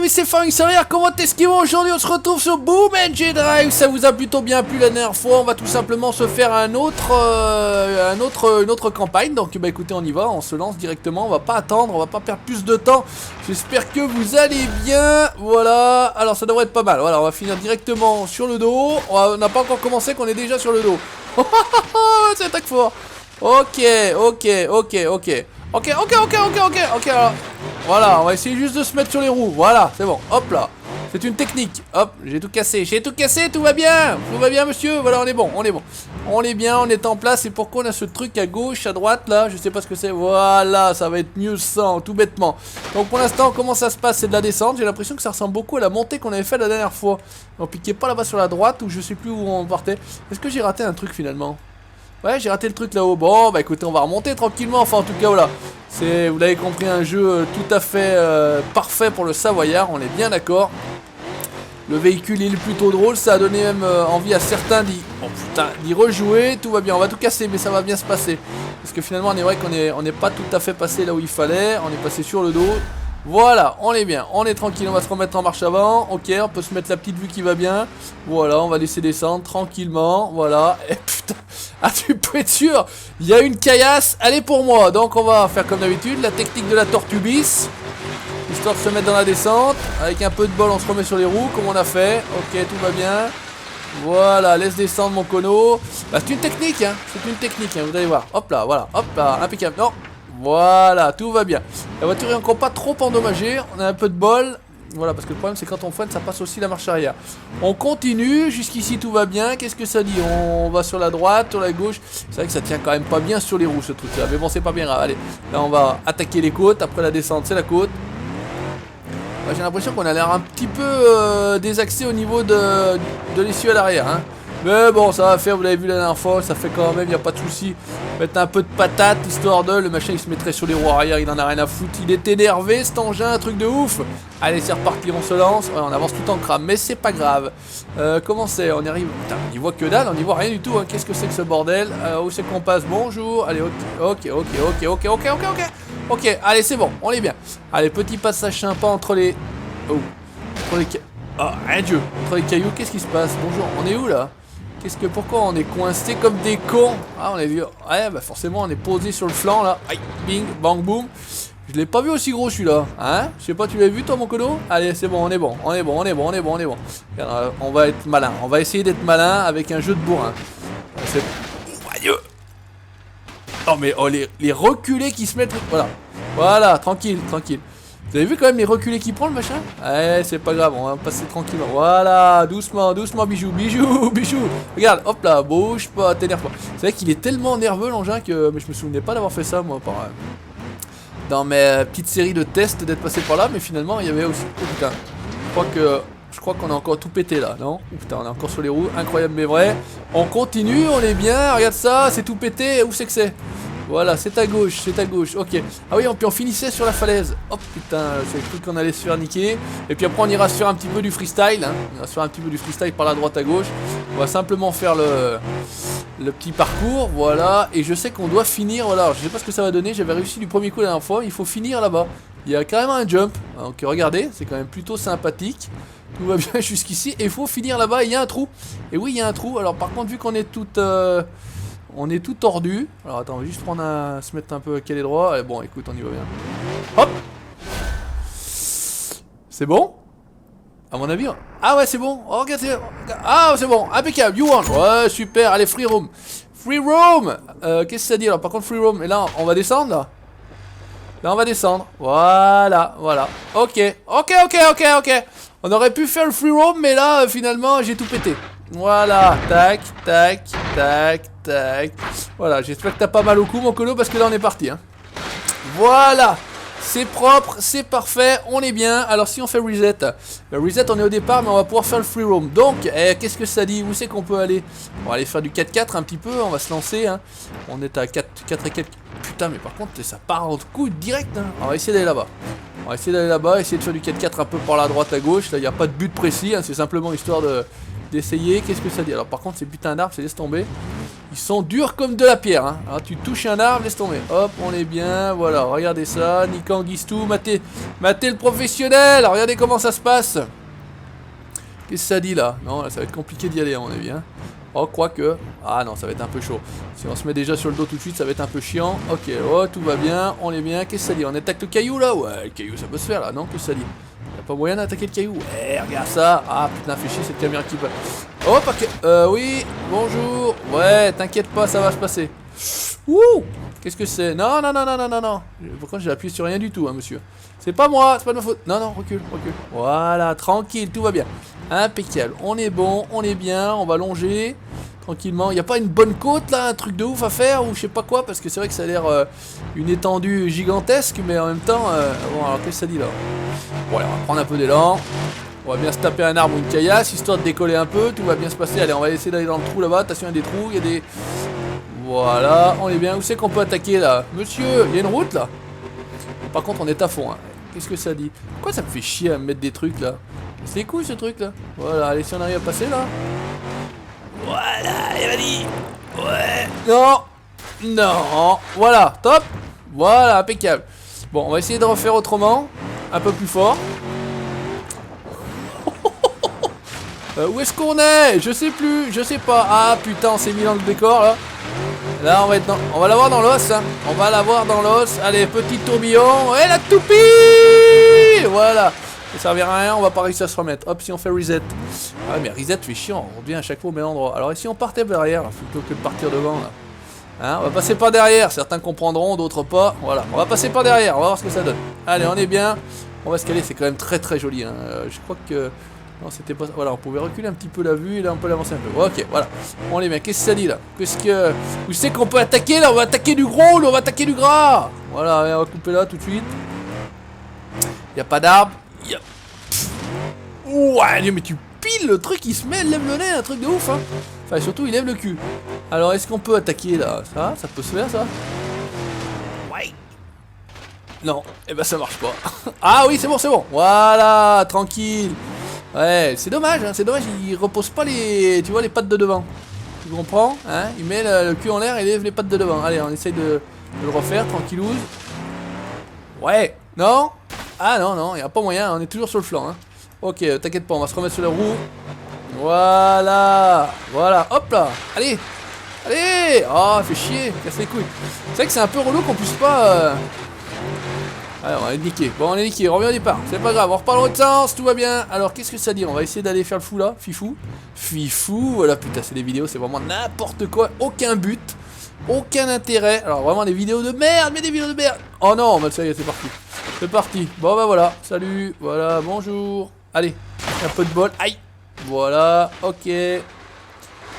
amis, c'est Farinxarière, comment est-ce qu'ils vont aujourd'hui? On se retrouve sur Boom Engine Drive. Ça vous a plutôt bien plu la dernière fois. On va tout simplement se faire une autre campagne. Donc bah écoutez, on y va, on se lance directement. On va pas attendre, on va pas perdre plus de temps. J'espère que vous allez bien. Voilà, alors ça devrait être pas mal. Voilà, on va finir directement sur le dos. On n'a pas encore commencé qu'on est déjà sur le dos. C'est attaque fort. Ok, alors, voilà, on va essayer juste de se mettre sur les roues. Voilà, c'est bon, hop là. C'est une technique. Hop, j'ai tout cassé, tout va bien. Tout va bien, monsieur. Voilà, on est bon. On est bien, on est en place. Et pourquoi on a ce truc à gauche, à droite, là? Je sais pas ce que c'est. Voilà, ça va être mieux sans, tout bêtement. Donc pour l'instant, comment ça se passe? C'est de la descente. J'ai l'impression que ça ressemble beaucoup à la montée qu'on avait fait la dernière fois. On piquait pas là-bas sur la droite, ou je sais plus où on partait. Est-ce que j'ai raté un truc finalement? Ouais, j'ai raté le truc là-haut. Bon, bah écoutez, on va remonter tranquillement. Enfin, en tout cas, voilà. C'est, vous l'avez compris, un jeu tout à fait parfait pour le Savoyard. On est bien d'accord. Le véhicule, il est plutôt drôle. Ça a donné même envie à certains d'y rejouer. Tout va bien. On va tout casser, mais ça va bien se passer. Parce que finalement, on est vrai qu'on n'est pas tout à fait passé là où il fallait. On est passé sur le dos. Voilà, on est bien, on est tranquille, on va se remettre en marche avant. Ok, on peut se mettre la petite vue qui va bien. Voilà, on va laisser descendre tranquillement. Voilà, et putain, ah tu peux être sûr, il y a une caillasse, elle est pour moi. Donc on va faire comme d'habitude, la technique de la tortue bis, histoire de se mettre dans la descente. Avec un peu de bol, on se remet sur les roues, comme on a fait. Ok, tout va bien. Voilà, laisse descendre mon cono. Bah c'est une technique, hein, vous allez voir. Hop là, impeccable. Non. Voilà, tout va bien. La voiture est encore pas trop endommagée. On a un peu de bol. Voilà, parce que le problème c'est quand on freine, ça passe aussi la marche arrière. On continue, jusqu'ici tout va bien. Qu'est-ce que ça dit? On va sur la droite, sur la gauche. C'est vrai que ça tient quand même pas bien sur les roues ce truc là. Mais bon, c'est pas bien grave. Allez, là on va attaquer les côtes. Après la descente, c'est la côte. Ouais, j'ai l'impression qu'on a l'air un petit peu désaxé au niveau de l'essieu à l'arrière, hein. Mais bon, ça va faire, vous l'avez vu la dernière fois, ça fait quand même, il n'y a pas de souci. Mettre un peu de patate, histoire de... Le machin, il se mettrait sur les roues arrière, il en a rien à foutre. Il est énervé, cet engin, un truc de ouf. Allez, c'est reparti, on se lance. Ouais, on avance tout en crame, mais c'est pas grave. Comment c'est? On y arrive... Putain, on y voit que dalle, on y voit rien du tout, hein. Qu'est-ce que c'est que ce bordel? Où c'est qu'on passe? Bonjour. Allez, ok. Ok, allez, c'est bon, on est bien. Allez, petit passage sympa entre les... Oh, entre les... Oh, un dieu. Entre les cailloux, qu'est-ce qui se passe? Bonjour, on est où là? Pourquoi on est coincé comme des cons? Ah, on est vu. Ouais, bah forcément, on est posé sur le flanc là. Aïe, bing, bang, boum. Je l'ai pas vu aussi gros celui-là. Hein? Je sais pas, tu l'as vu toi, mon cono? Allez, c'est bon, on est bon. Regarde, on va être malin. On va essayer d'être malin avec un jeu de bourrin. C'est. Oh, mais oh, les reculés qui se mettent. Voilà, tranquille. Vous avez vu quand même les reculés qui prend le machin? Ouais, c'est pas grave, on va passer tranquillement. Voilà, doucement, bijou. Regarde, hop là, bouge pas, t'énerve pas. C'est vrai qu'il est tellement nerveux l'engin que mais je me souvenais pas d'avoir fait ça moi dans mes petites séries de tests d'être passé par là, mais finalement il y avait aussi. Oh putain, je crois qu'on a encore tout pété là, non? Oh, putain, on est encore sur les roues, incroyable mais vrai. On continue, on est bien, regarde ça, c'est tout pété, où c'est que c'est? Voilà, c'est à gauche, ok. Ah oui, puis on finissait sur la falaise. Oh putain, c'est le truc qu'on allait se faire niquer. Et puis après on ira se faire un petit peu du freestyle, hein. On va se faire un petit peu du freestyle par la droite à gauche. On va simplement faire le petit parcours, voilà. Et je sais qu'on doit finir, voilà. Alors, je sais pas ce que ça va donner, j'avais réussi du premier coup la dernière fois. Il faut finir là-bas. Il y a carrément un jump. Donc regardez, c'est quand même plutôt sympathique. Tout va bien jusqu'ici. Et il faut finir là-bas, il y a un trou. Et oui, il y a un trou. Alors par contre, vu qu'on est on est tout tordu. Alors attends, on va juste se mettre un peu calé droit. Allez, bon, écoute, on y va bien. Hop. C'est bon? À mon avis. Ah ouais, c'est bon. Oh, regarde, ah, c'est bon. Impeccable. You want. Ouais, super. Allez, free roam. Qu'est-ce que ça dit alors? Par contre, free roam. Et là, on va descendre là. Là, on va descendre. Voilà. Ok. On aurait pu faire le free roam, mais là, finalement, j'ai tout pété. Voilà, tac. Voilà, j'espère que t'as pas mal au cou, mon colo, parce que là on est parti, hein. Voilà, c'est propre, c'est parfait, on est bien. Alors si on fait reset, le reset on est au départ, mais on va pouvoir faire le free roam. Donc, qu'est-ce que ça dit? Où c'est qu'on peut aller? On va aller faire du 4x4 un petit peu, on va se lancer, hein. On est à 4 et quelques. Putain, mais par contre ça part en coup direct, hein. On va essayer d'aller là-bas. Essayer de faire du 4x4 un peu par la droite à gauche. Là il n'y a pas de but précis, hein. C'est simplement histoire d'essayer. Qu'est-ce que ça dit? Alors par contre ces putains d'arbres, c'est laisse tomber. Ils sont durs comme de la pierre, hein. Alors, tu touches un arbre, laisse tomber. Hop, on est bien, voilà, regardez ça. Nikan Guistou, matez le professionnel. Regardez comment ça se passe. Qu'est-ce que ça dit là? Non, là, ça va être compliqué d'y aller, à mon avis, hein. Oh, quoique. Ah non, ça va être un peu chaud. Si on se met déjà sur le dos tout de suite, ça va être un peu chiant. Ok, oh, tout va bien, on est bien. Qu'est-ce que ça dit? On attaque le caillou là? Ouais, le caillou, ça peut se faire là, non? Qu'est-ce que ça dit? Y'a pas moyen d'attaquer le caillou? Ouais, regarde ça. Ah putain, fais chier cette caméra qui va. Oh, oui, bonjour. Ouais, t'inquiète pas, ça va se passer. Ouh! Qu'est-ce que c'est? Non, non, non, non, non, non, non. Pourquoi j'ai appuyé sur rien du tout, hein, monsieur? C'est pas moi, c'est pas de ma faute. Non, non, recule, recule. Voilà, tranquille, tout va bien. Impeccable. On est bon, on est bien, on va longer. Tranquillement. Il n'y a pas une bonne côte là, un truc de ouf à faire ou je sais pas quoi, parce que c'est vrai que ça a l'air une étendue gigantesque, mais en même temps. Bon, alors qu'est-ce que ça dit là? Bon, allez, on va prendre un peu d'élan. On va bien se taper un arbre ou une caillasse, histoire de décoller un peu, tout va bien se passer. Allez, on va essayer d'aller dans le trou là-bas. Attention, il y a des trous, il y a des. Voilà, on est bien. Où c'est qu'on peut attaquer là? Monsieur, il y a une route là? Par contre, on est à fond. Hein. Qu'est-ce que ça dit? Pourquoi ça me fait chier à me mettre des trucs là? C'est cool ce truc là. Voilà, allez, si on arrive à passer là. Voilà, allez, vas-y. Ouais. Non. Non. Voilà, top. Voilà, impeccable. Bon, on va essayer de refaire autrement. Un peu plus fort. Où est-ce qu'on est? Je sais plus, je sais pas. Ah putain, on s'est mis dans le décor là. Là, on va être dans... On va l'avoir dans l'os. Hein. On va l'avoir dans l'os. Allez, petit tourbillon. Et la toupie. Voilà. Ça servira à rien, on va pas réussir à se remettre. Hop, si on fait reset. Ah mais reset fait chiant, on revient à chaque fois au même endroit. Alors ici on partait derrière, plutôt que de partir devant là. Hein, on va passer par derrière, certains comprendront, d'autres pas. Voilà, on va passer par derrière, on va voir ce que ça donne. Allez, on est bien. On va se caler, c'est quand même très très joli. Hein. Je crois que... Non, c'était pas... Voilà, on pouvait reculer un petit peu la vue et là on peut l'avancer un peu. Ok, voilà. On est bien. Qu'est-ce que ça dit là? Qu'est-ce que... Où c'est qu'on peut attaquer là? On va attaquer du gros ou on va attaquer du gras? Voilà, allez, on va couper là tout de suite. Y a pas d'arbre. Yep. Ouais, mais tu piles le truc, il se met, il lève le nez, un truc de ouf, hein. Enfin, surtout, il lève le cul. Alors, est-ce qu'on peut attaquer là? Ça peut se faire, ça? Ouais. Non, eh ben ça marche pas. Ah oui, c'est bon, c'est bon. Voilà, tranquille. Ouais, c'est dommage, hein, c'est dommage, il repose pas les, tu vois, les pattes de devant. Tu comprends, hein? Il met le cul en l'air et lève les pattes de devant. Allez, on essaye de le refaire, tranquillouze. Ouais, non? Ah non, non, il n'y a pas moyen, on est toujours sur le flanc. Hein. Ok, t'inquiète pas, on va se remettre sur la roue. Voilà, voilà, hop là. Allez, allez. Oh, fait chier, casse les couilles. C'est vrai que c'est un peu relou qu'on puisse pas... Allez, on va être niqué. Bon, on est niqué, on revient au départ. C'est pas grave, on repart dans l'autre sens, tout va bien. Alors, qu'est-ce que ça dit? On va essayer d'aller faire le fou là, fifou. Fifou, voilà, putain, c'est des vidéos, c'est vraiment n'importe quoi, aucun but. Aucun intérêt. Alors vraiment des vidéos de merde, mais des vidéos de merde. Oh non, bah ça y est, c'est parti. C'est parti. Bon bah voilà. Salut. Voilà, bonjour. Allez, un peu de bol. Aïe. Voilà, ok.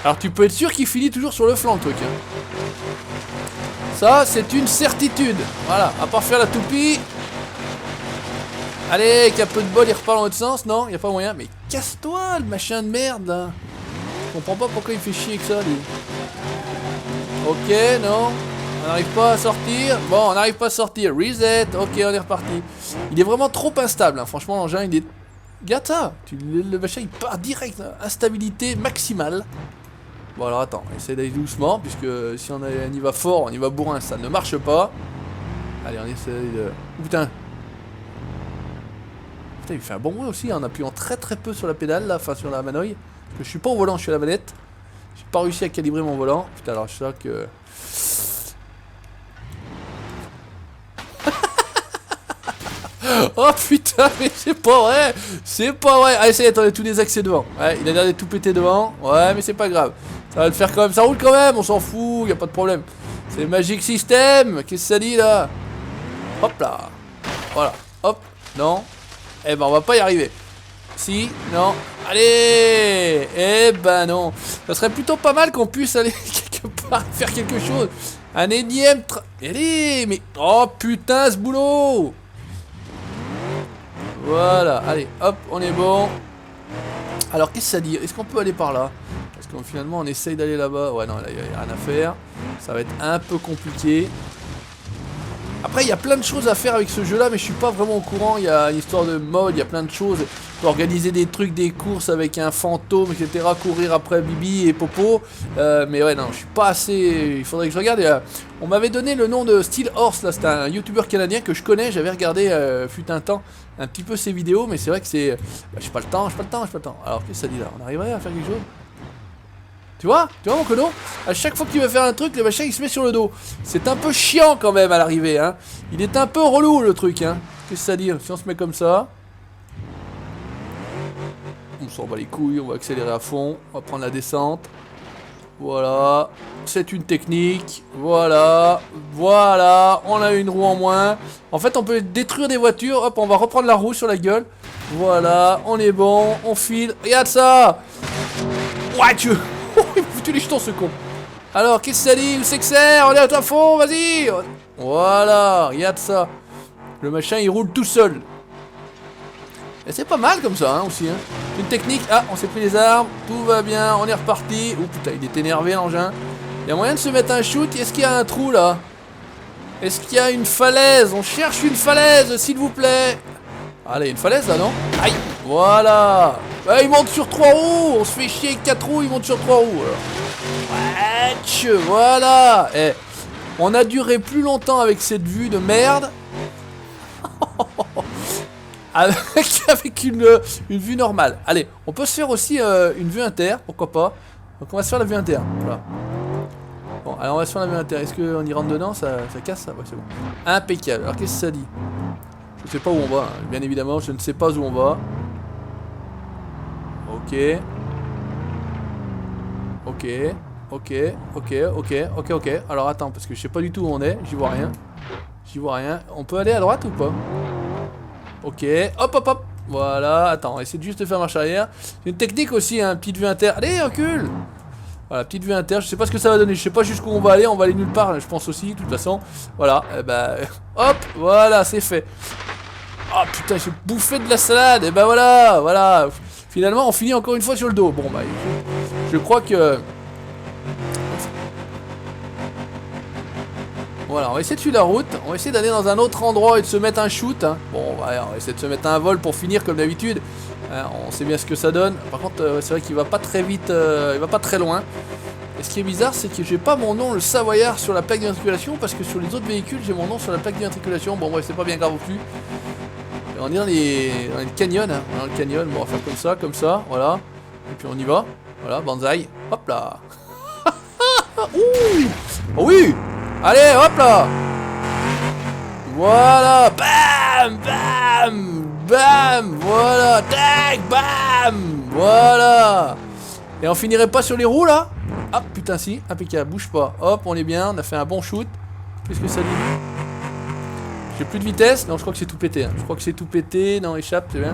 Alors tu peux être sûr qu'il finit toujours sur le flanc le truc. Hein. Ça, c'est une certitude. Voilà, à part faire la toupie. Allez, qu'il y a peu de bol, il repart dans l'autre sens. Non, il n'y a pas moyen. Mais casse-toi, le machin de merde là. Je comprends pas pourquoi il fait chier que ça lui. Ok, non. On n'arrive pas à sortir. Bon, on n'arrive pas à sortir. Reset. Ok, on est reparti. Il est vraiment trop instable. Hein. Franchement, l'engin, il est... Regarde ça. Le machin, il part direct. Hein. Instabilité maximale. Bon, alors attends. On essaie d'aller doucement. Puisque si on y va fort, on y va bourrin, ça ne marche pas. Allez, on essaie de... Oh, putain. Putain, il fait un bon bruit aussi. En appuyant très très peu sur la pédale, là. Enfin, sur la manœuvre. Parce que je suis pas au volant, je suis à la manette. J'ai pas réussi à calibrer mon volant. Putain, alors je sais que... Oh putain, mais c'est pas vrai. C'est pas vrai. Allez, ça y est, attendez, tous les accès devant. Ouais, il a l'air de tout péter devant. Ouais, mais c'est pas grave. Ça va le faire quand même. Ça roule quand même, on s'en fout, y a pas de problème. C'est Magic System. Qu'est-ce que ça dit là? Hop là. Voilà. Hop. Non. Eh ben, on va pas y arriver. Si, non. Allez. Eh ben non. Ça serait plutôt pas mal qu'on puisse aller quelque part faire quelque chose. Un énième Allez, mais... Oh putain, ce boulot. Voilà, allez, hop, on est bon. Alors, qu'est-ce que ça dit? Est-ce qu'on peut aller par là? Parce que finalement, on essaye d'aller là-bas. Ouais, non, là, il n'y a rien à faire. Ça va être un peu compliqué. Après, il y a plein de choses à faire avec ce jeu-là, mais je suis pas vraiment au courant. Il y a une histoire de mode, il y a plein de choses. On peut organiser des trucs, des courses avec un fantôme, etc. Courir après Bibi et Popo. Mais ouais, non, je suis pas assez... Il faudrait que je regarde. On m'avait donné le nom de Steel Horse, là. C'est un youtubeur canadien que je connais. J'avais regardé, fut un temps, un petit peu ses vidéos. Mais c'est vrai que c'est... Bah, j'ai pas le temps. Alors, qu'est-ce que ça dit là? On arriverait à faire quelque chose? Tu vois mon cono? À chaque fois qu'il veut faire un truc, le machin il se met sur le dos. C'est un peu chiant quand même à l'arrivée, hein. Il est un peu relou le truc, hein. Qu'est-ce que ça dit? Si on se met comme ça. On s'en bat les couilles, on va accélérer à fond. On va prendre la descente. Voilà. C'est une technique. Voilà. Voilà. On a une roue en moins. En fait, on peut détruire des voitures. Hop, on va reprendre la roue sur la gueule. Voilà. On est bon. On file. Regarde ça. Ouais, tu... il m'a foutu les jetons ce con. Alors, qu'est-ce que ça dit? Où c'est que c'est? On est à fond, vas-y. Voilà, regarde ça. Le machin, il roule tout seul. Et c'est pas mal comme ça, hein, aussi. Hein. Une technique. Ah, on s'est pris les armes. Tout va bien, on est reparti. Oh putain, il est énervé l'engin. Il y a moyen de se mettre un shoot. Est-ce qu'il y a un trou là? Est-ce qu'il y a une falaise? On cherche une falaise, s'il vous plaît. Allez, une falaise là, non? Aïe. Voilà. Bah, il monte sur 3 roues. On se fait chier avec 4 roues, il monte sur 3 roues. Alors. Voilà. Eh, on a duré plus longtemps avec cette vue de merde. avec une vue normale. Allez, on peut se faire aussi une vue inter, pourquoi pas. Donc on va se faire la vue inter. Voilà. Bon, alors on va se faire la vue inter. Est-ce qu'on y rentre dedans? Ça casse ça? Ouais, c'est bon. Impeccable. Alors qu'est-ce que ça dit? Je sais pas où on va, hein. Bien évidemment, je ne sais pas où on va. Ok. Ok. Ok. Ok. Ok. Ok. Ok. Alors attends, parce que je sais pas du tout où on est. J'y vois rien. J'y vois rien. On peut aller à droite ou pas? Ok. Hop, hop, hop. Voilà. Attends, on va essayer de juste faire marche arrière. C'est une technique aussi, hein. Petite vue inter. Allez, recule. Voilà, petite vue inter. Je sais pas ce que ça va donner. Je sais pas jusqu'où on va aller. On va aller nulle part, je pense aussi, de toute façon. Voilà. Bah, hop. Voilà, c'est fait. Oh putain, j'ai bouffé de la salade. Et bah voilà, voilà. Finalement, on finit encore une fois sur le dos. Bon, bah, je crois que... Voilà, on va essayer de suivre la route. On va essayer d'aller dans un autre endroit et de se mettre un shoot. Hein. Bon, on va essayer de se mettre un vol pour finir comme d'habitude. On sait bien ce que ça donne. Par contre, c'est vrai qu'il va pas très vite. Il va pas très loin. Et ce qui est bizarre, c'est que j'ai pas mon nom, le Savoyard, sur la plaque d'immatriculation. Parce que sur les autres véhicules, j'ai mon nom sur la plaque d'immatriculation. Bon, ouais, c'est pas bien grave non plus. On est dans les canyons, hein. Dans le canyon, bon, on va faire comme ça, voilà. Et puis on y va. Voilà, banzai. Hop là. Ouh. Oh oui. Allez, hop là. Voilà. Bam, bam, bam. Voilà. Tac, bam. Voilà. Et on finirait pas sur les roues là? Ah putain si, impeccable, bouge pas. Hop, on est bien, on a fait un bon shoot. Qu'est-ce que ça dit? J'ai plus de vitesse. Non, je crois que c'est tout pété. Hein. Je crois que c'est tout pété. Non, échappe, c'est bien.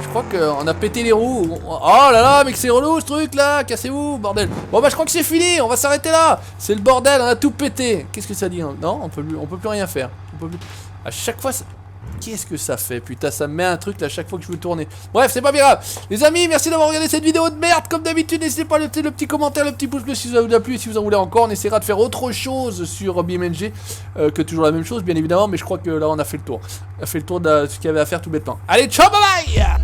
Je crois qu'on a pété les roues. Oh là là, mais que c'est relou ce truc là. Cassez-vous, bordel. Bon, bah, je crois que c'est fini. On va s'arrêter là. C'est le bordel, on a tout pété. Qu'est-ce que ça dit? Non, on peut plus rien faire. On peut plus... À chaque fois, ça... Qu'est-ce que ça fait? Putain, ça me met un truc là à chaque fois que je veux tourner. Bref, c'est pas bien grave. Les amis, merci d'avoir regardé cette vidéo de merde. Comme d'habitude, n'hésitez pas à laisser le petit commentaire, le petit pouce bleu si ça vous a plu. Et si vous en voulez encore, on essaiera de faire autre chose sur BeamNG que toujours la même chose, bien évidemment. Mais je crois que là, on a fait le tour. On a fait le tour de ce qu'il y avait à faire tout bêtement. Allez, ciao, bye bye.